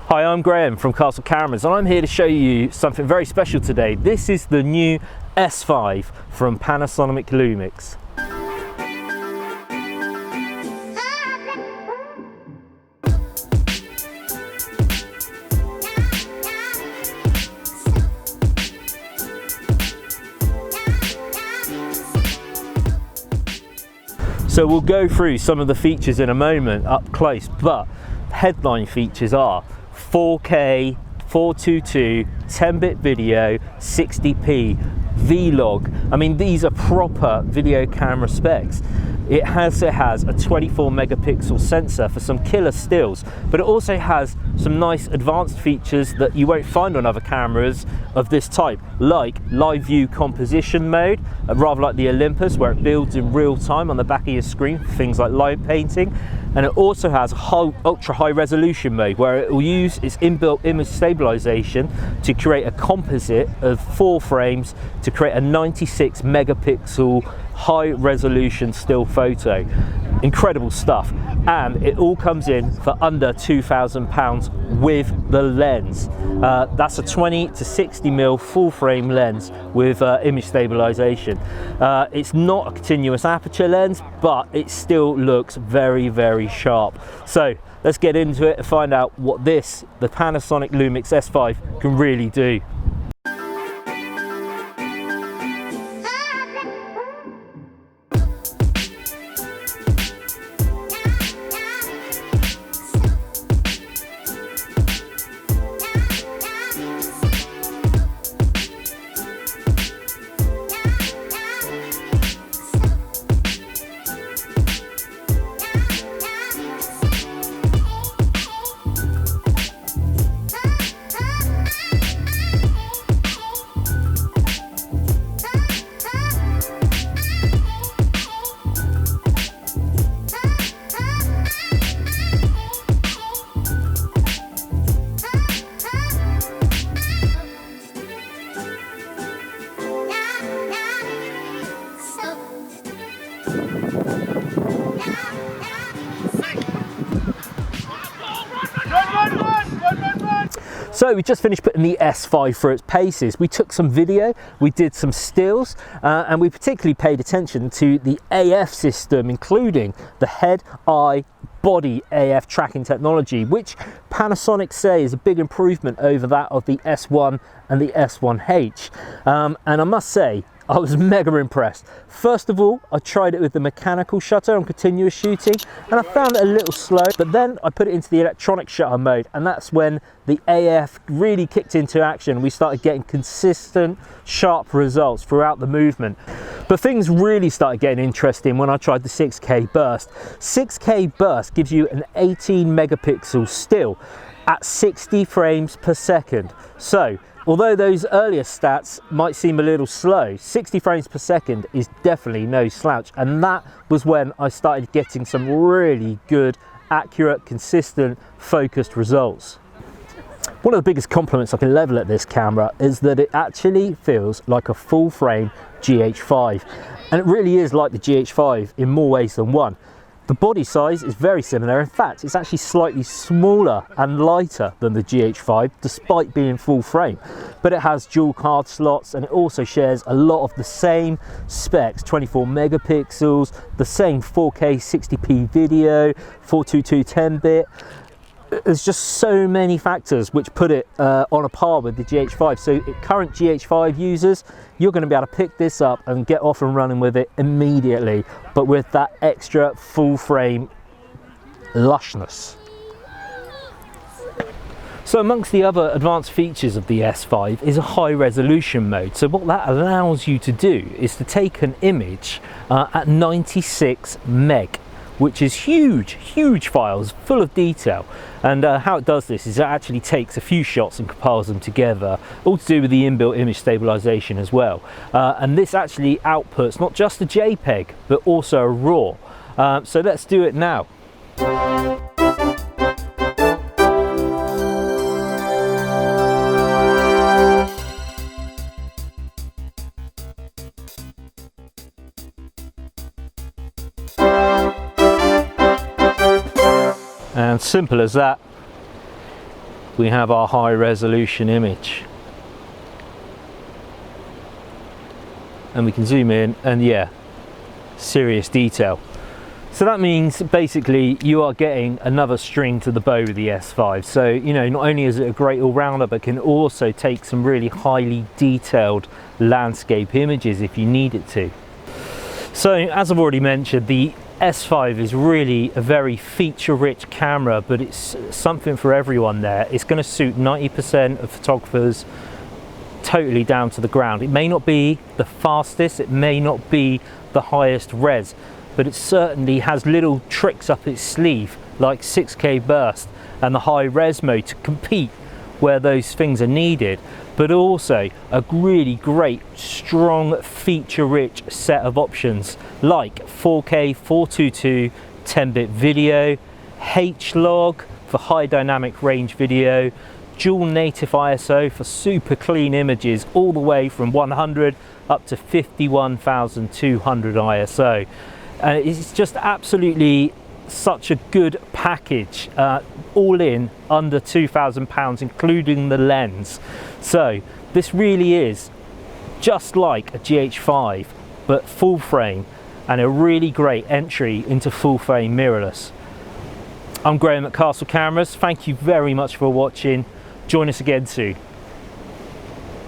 Hi, I'm Graham from Castle Cameras and I'm here to show you something very special today. This is the new S5 from Panasonic Lumix. So we'll go through some of the features in a moment up close, but headline features are 4K, 422, 10-bit video, 60p, vlog. I mean, these are proper video camera specs. It has a 24 megapixel sensor for some killer stills, but it also has some nice advanced features that you won't find on other cameras of this type, like live view composition mode, rather like the Olympus, where it builds in real time on the back of your screen for things like light painting. And it also has ultra high resolution mode, where it will use its inbuilt image stabilization to create a composite of 4 frames to create a 96 megapixel high resolution still photo. Incredible stuff, and it all comes in for under £2,000 with the lens. That's a 20 to 60 mm full frame lens with image stabilization. It's not a continuous aperture lens, but it still looks very, very sharp. So let's get into it and find out what the Panasonic Lumix S5 can really do. So we just finished putting the S5 through its paces. We took some video, we did some stills, and we particularly paid attention to the AF system, including the head, eye, body AF tracking technology, which Panasonic say is a big improvement over that of the S1 and the S1H. And I must say, I was mega impressed. First of all, I tried it with the mechanical shutter on continuous shooting, and I found it a little slow, but then I put it into the electronic shutter mode, and that's when the AF really kicked into action. We started getting consistent, sharp results throughout the movement. But things really started getting interesting when I tried the 6K burst. 6K burst gives you an 18 megapixel still at 60 frames per second. So, although those earlier stats might seem a little slow, 60 frames per second is definitely no slouch, and that was when I started getting some really good, accurate, consistent, focused results. One of the biggest compliments I can level at this camera is that it actually feels like a full frame GH5, and it really is like the GH5 in more ways than one. The body size is very similar. In fact, it's actually slightly smaller and lighter than the GH5, despite being full frame. But it has dual card slots, and it also shares a lot of the same specs, 24 megapixels, the same 4K 60p video, 422 10-bit. There's just so many factors which put it on a par with the GH5. So current GH5 users, you're going to be able to pick this up and get off and running with it immediately, but with that extra full frame lushness. So amongst the other advanced features of the S5 is a high resolution mode. So what that allows you to do is to take an image at 96 meg, which is huge files full of detail. And how it does this is it actually takes a few shots and compiles them together, all to do with the inbuilt image stabilization as well. And this actually outputs not just a JPEG, but also a RAW. So let's do it now. And simple as that. we have our high resolution image. And we can zoom in, and yeah, serious detail. So that means basically you are getting another string to the bow with the S5. So, you know, not only is it a great all-rounder, but can also take some really highly detailed landscape images if you need it to. So as I've already mentioned, the S5 is really a very feature-rich camera, but it's something for everyone there. It's going to suit 90% of photographers totally down to the ground. It may not be the fastest, it may not be the highest res, but it certainly has little tricks up its sleeve like 6K burst and the high res mode to compete where those things are needed, but also a really great, strong, feature-rich set of options like 4K 422 10-bit video, H-log for high dynamic range video, dual native ISO for super clean images all the way from 100 up to 51,200 ISO. It's just absolutely such a good package, all in under £2,000, including the lens. So this really is just like a GH5 but full frame, and a really great entry into full frame mirrorless. I'm Graham at Castle Cameras. Thank you very much for watching. Join us again soon.